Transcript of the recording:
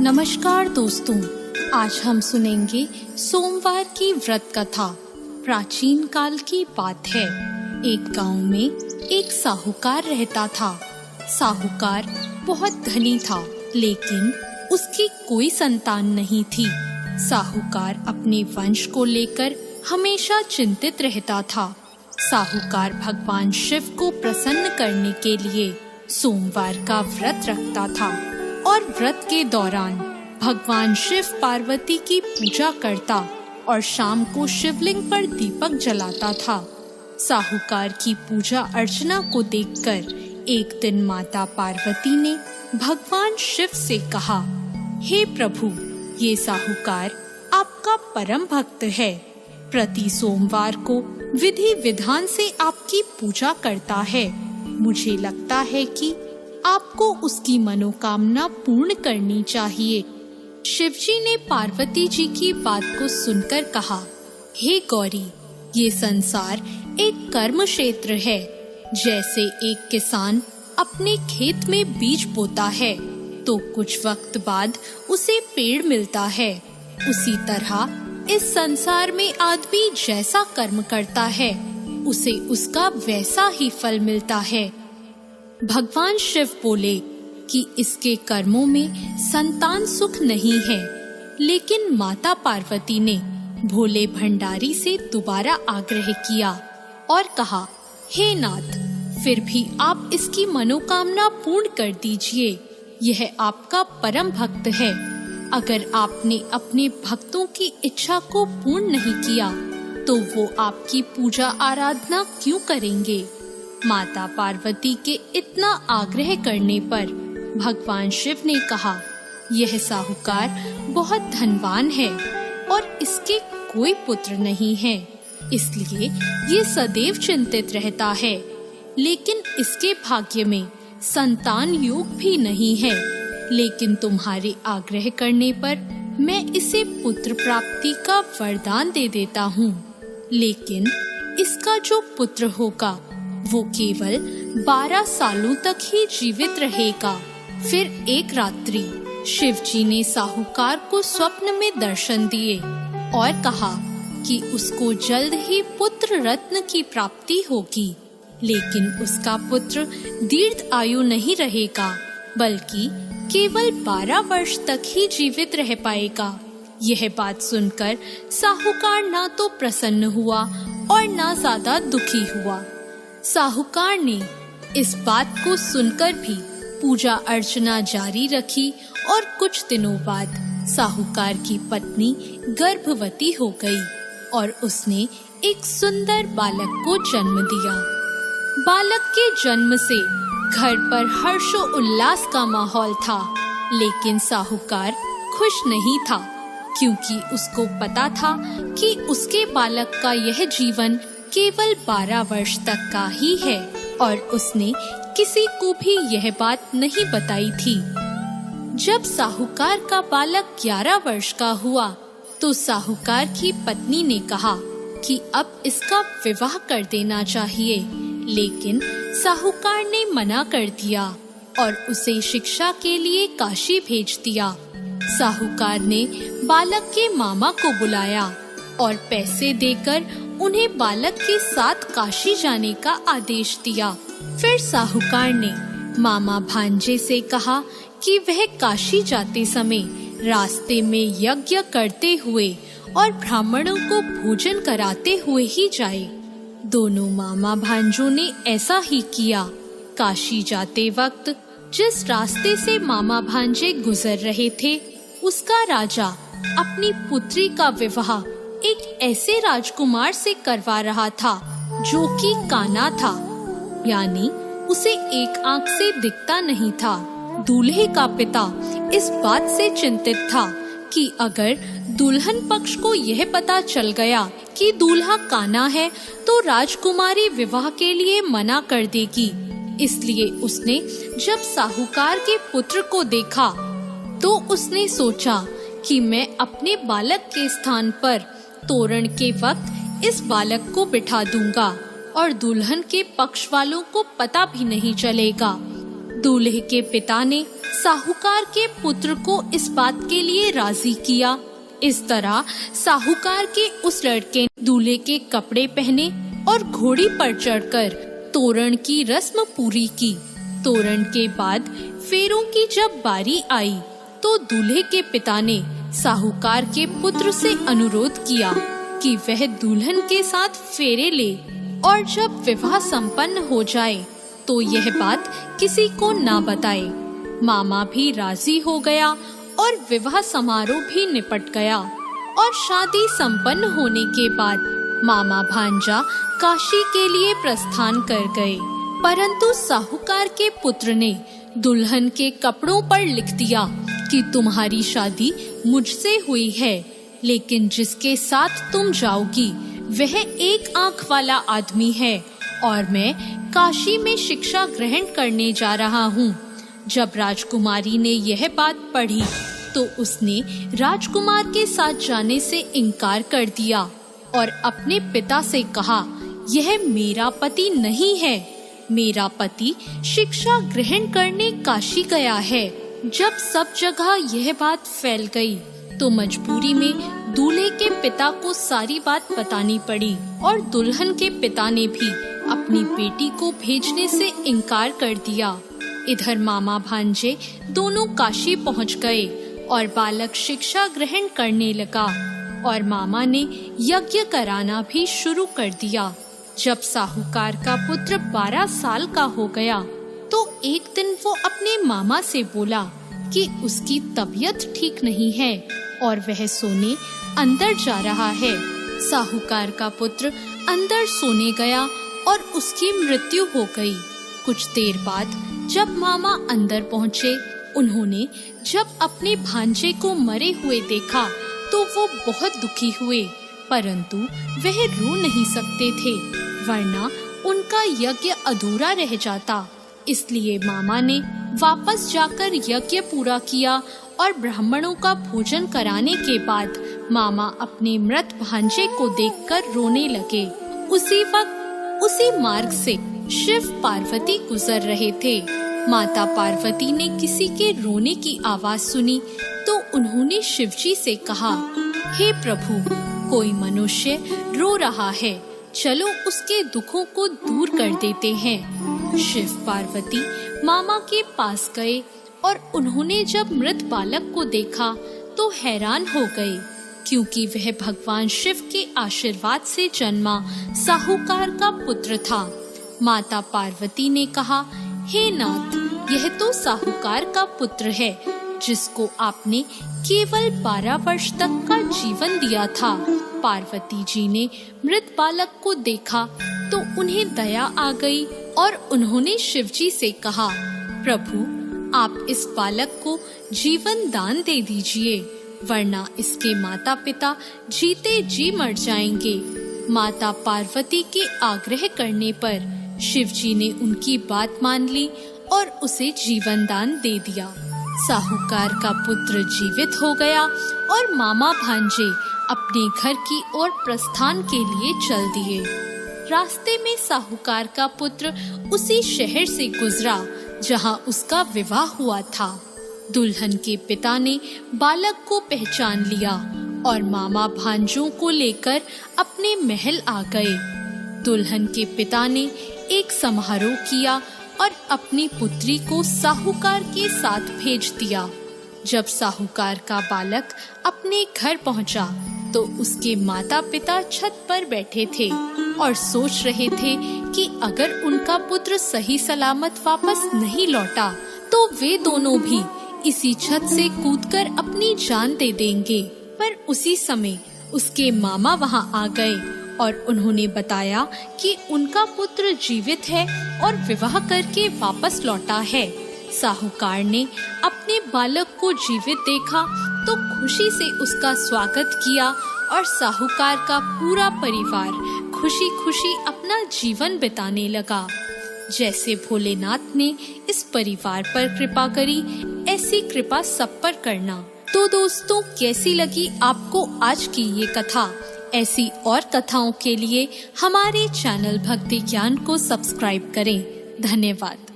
नमस्कार दोस्तों, आज हम सुनेंगे सोमवार की व्रत कथा। प्राचीन काल की बात है। एक गांव में एक साहूकार रहता था। साहूकार बहुत धनी था, लेकिन उसकी कोई संतान नहीं थी। साहूकार अपने वंश को लेकर हमेशा चिंतित रहता था। साहूकार भगवान शिव को प्रसन्न करने के लिए सोमवार का व्रत रखता था और व्रत के दौरान भगवान शिव पार्वती की पूजा करता और शाम को शिवलिंग पर दीपक जलाता था। साहूकार की पूजा अर्चना को देखकर एक दिन माता पार्वती ने भगवान शिव से कहा, हे प्रभु, ये साहूकार आपका परम भक्त है। प्रति सोमवार को विधि विधान से आपकी पूजा करता है। मुझे लगता है कि आपको उसकी मनोकामना पूर्ण करनी चाहिए। शिवजी ने पार्वती जी की बात को सुनकर कहा, हे गौरी, ये संसार एक कर्म क्षेत्र है। जैसे एक किसान अपने खेत में बीज बोता है तो कुछ वक्त बाद उसे पेड़ मिलता है, उसी तरह इस संसार में आदमी जैसा कर्म करता है उसे उसका वैसा ही फल मिलता है। भगवान शिव बोले कि इसके कर्मों में संतान सुख नहीं है, लेकिन माता पार्वती ने भोले भंडारी से दोबारा आग्रह किया और कहा, हे नाथ, फिर भी आप इसकी मनोकामना पूर्ण कर दीजिए। यह आपका परम भक्त है। अगर आपने अपने भक्तों की इच्छा को पूर्ण नहीं किया तो वो आपकी पूजा आराधना क्यों करेंगे? माता पार्वती के इतना आग्रह करने पर भगवान शिव ने कहा, यह साहूकार बहुत धनवान है और इसके कोई पुत्र नहीं है, इसलिए ये सदैव चिंतित रहता है। लेकिन इसके भाग्य में संतान योग भी नहीं है। लेकिन तुम्हारे आग्रह करने पर मैं इसे पुत्र प्राप्ति का वरदान दे देता हूँ। लेकिन इसका जो पुत्र होगा वो केवल 12 सालों तक ही जीवित रहेगा। फिर एक रात्रि शिवजी ने साहूकार को स्वप्न में दर्शन दिए और कहा कि उसको जल्द ही पुत्र रत्न की प्राप्ति होगी, लेकिन उसका पुत्र दीर्घ आयु नहीं रहेगा, बल्कि केवल 12 वर्ष तक ही जीवित रह पाएगा। यह बात सुनकर साहूकार ना तो प्रसन्न हुआ और ना ज्यादा दुखी हुआ। साहूकार ने इस बात को सुनकर भी पूजा अर्चना जारी रखी और कुछ दिनों बाद साहूकार की पत्नी गर्भवती हो गई और उसने एक सुंदर बालक को जन्म दिया। बालक के जन्म से घर पर हर्षो उल्लास का माहौल था, लेकिन साहूकार खुश नहीं था, क्योंकि उसको पता था कि उसके बालक का यह जीवन केवल 12 वर्ष तक का ही है और उसने किसी को भी यह बात नहीं बताई थी। जब साहूकार का बालक 11 वर्ष का हुआ तो साहूकार की पत्नी ने कहा कि अब इसका विवाह कर देना चाहिए, लेकिन साहूकार ने मना कर दिया और उसे शिक्षा के लिए काशी भेज दिया। साहूकार ने बालक के मामा को बुलाया और पैसे देकर उन्हें बालक के साथ काशी जाने का आदेश दिया। फिर साहूकार ने मामा भांजे से कहा कि वह काशी जाते समय रास्ते में यज्ञ करते हुए और ब्राह्मणों को भोजन कराते हुए ही जाए। दोनों मामा भांजों ने ऐसा ही किया। काशी जाते वक्त जिस रास्ते से मामा भांजे गुजर रहे थे, उसका राजा अपनी पुत्री का विवाह एक ऐसे राजकुमार से करवा रहा था जो कि काना था, यानी उसे एक आंख से दिखता नहीं था। दूल्हे का पिता इस बात से चिंतित था कि अगर दुल्हन पक्ष को यह पता चल गया कि दूल्हा काना है तो राजकुमारी विवाह के लिए मना कर देगी। इसलिए उसने जब साहूकार के पुत्र को देखा तो उसने सोचा कि मैं अपने बालक के स्थान पर तोरण के वक्त इस बालक को बिठा दूंगा और दुल्हन के पक्ष वालों को पता भी नहीं चलेगा। दूल्हे के पिता ने साहूकार के पुत्र को इस बात के लिए राजी किया। इस तरह साहूकार के उस लड़के ने दूल्हे के कपड़े पहने और घोड़ी पर चढ़कर तोरण की रस्म पूरी की। तोरण के बाद फेरों की जब बारी आई तो दूल्हे के पिता ने साहूकार के पुत्र से अनुरोध किया कि वह दुल्हन के साथ फेरे ले और जब विवाह संपन्न हो जाए तो यह बात किसी को ना बताए। मामा भी राजी हो गया और विवाह समारोह भी निपट गया और शादी संपन्न होने के बाद मामा भांजा काशी के लिए प्रस्थान कर गए। परंतु साहूकार के पुत्र ने दुल्हन के कपड़ों पर लिख दिया कि तुम्हारी शादी मुझसे हुई है, लेकिन जिसके साथ तुम जाओगी वह एक आंख वाला आदमी है और मैं काशी में शिक्षा ग्रहण करने जा रहा हूँ। जब राजकुमारी ने यह बात पढ़ी तो उसने राजकुमार के साथ जाने से इनकार कर दिया और अपने पिता से कहा, यह मेरा पति नहीं है, मेरा पति शिक्षा ग्रहण करने काशी गया है। जब सब जगह यह बात फैल गई तो मजबूरी में दूल्हे के पिता को सारी बात बतानी पड़ी और दुल्हन के पिता ने भी अपनी बेटी को भेजने से इनकार कर दिया। इधर मामा भांजे दोनों काशी पहुंच गए और बालक शिक्षा ग्रहण करने लगा और मामा ने यज्ञ कराना भी शुरू कर दिया। जब साहूकार का पुत्र 12 साल का हो गया तो एक दिन वो अपने मामा से बोला कि उसकी तबीयत ठीक नहीं है और वह सोने अंदर जा रहा है। साहूकार का पुत्र अंदर सोने गया और उसकी मृत्यु हो गई। कुछ देर बाद जब मामा अंदर पहुँचे, उन्होंने जब अपने भांजे को मरे हुए देखा तो वो बहुत दुखी हुए, परंतु वह रो नहीं सकते थे वरना उनका यज्ञ अधूरा रह जाता। इसलिए मामा ने वापस जाकर यज्ञ पूरा किया और ब्राह्मणों का भोजन कराने के बाद मामा अपने मृत भांजे को देखकर रोने लगे। उसी वक्त उसी मार्ग से शिव पार्वती गुजर रहे थे। माता पार्वती ने किसी के रोने की आवाज सुनी तो उन्होंने शिवजी से कहा, हे प्रभु, कोई मनुष्य रो रहा है, चलो उसके दुखों को दूर कर देते हैं। शिव पार्वती मामा के पास गए और उन्होंने जब मृत बालक को देखा तो हैरान हो गए, क्योंकि वह भगवान शिव के आशीर्वाद से जन्मा साहूकार का पुत्र था। माता पार्वती ने कहा, हे नाथ, यह तो साहूकार का पुत्र है जिसको आपने केवल 12 वर्ष तक का जीवन दिया था। पार्वती जी ने मृत बालक को देखा तो उन्हें दया आ गई और उन्होंने शिवजी से कहा, प्रभु, आप इस बालक को जीवन दान दे दीजिए, वरना इसके माता पिता जीते जी मर जाएंगे। माता पार्वती के आग्रह करने पर शिवजी ने उनकी बात मान ली और उसे जीवन दान दे दिया। साहूकार का पुत्र जीवित हो गया और मामा भांजे अपने घर की ओर प्रस्थान के लिए चल दिए। रास्ते में साहूकार का पुत्र उसी शहर से गुजरा जहां उसका विवाह हुआ था। दुल्हन के पिता ने बालक को पहचान लिया और मामा भांजों को लेकर अपने महल आ गए। दुल्हन के पिता ने एक समारोह किया और अपनी पुत्री को साहूकार के साथ भेज दिया। जब साहूकार का बालक अपने घर पहुंचा तो उसके माता पिता छत पर बैठे थे और सोच रहे थे कि अगर उनका पुत्र सही सलामत वापस नहीं लौटा तो वे दोनों भी इसी छत से कूदकर अपनी जान दे देंगे। पर उसी समय उसके मामा वहां आ गए और उन्होंने बताया कि उनका पुत्र जीवित है और विवाह करके वापस लौटा है। साहूकार ने अपने बालक को जीवित देखा तो खुशी से उसका स्वागत किया और साहूकार का पूरा परिवार खुशी खुशी अपना जीवन बिताने लगा। जैसे भोलेनाथ ने इस परिवार पर कृपा करी, ऐसी कृपा सब पर करना। तो दोस्तों, कैसी लगी आपको आज की ये कथा? ऐसी और कथाओं के लिए हमारे चैनल भक्ति ज्ञान को सब्सक्राइब करें। धन्यवाद।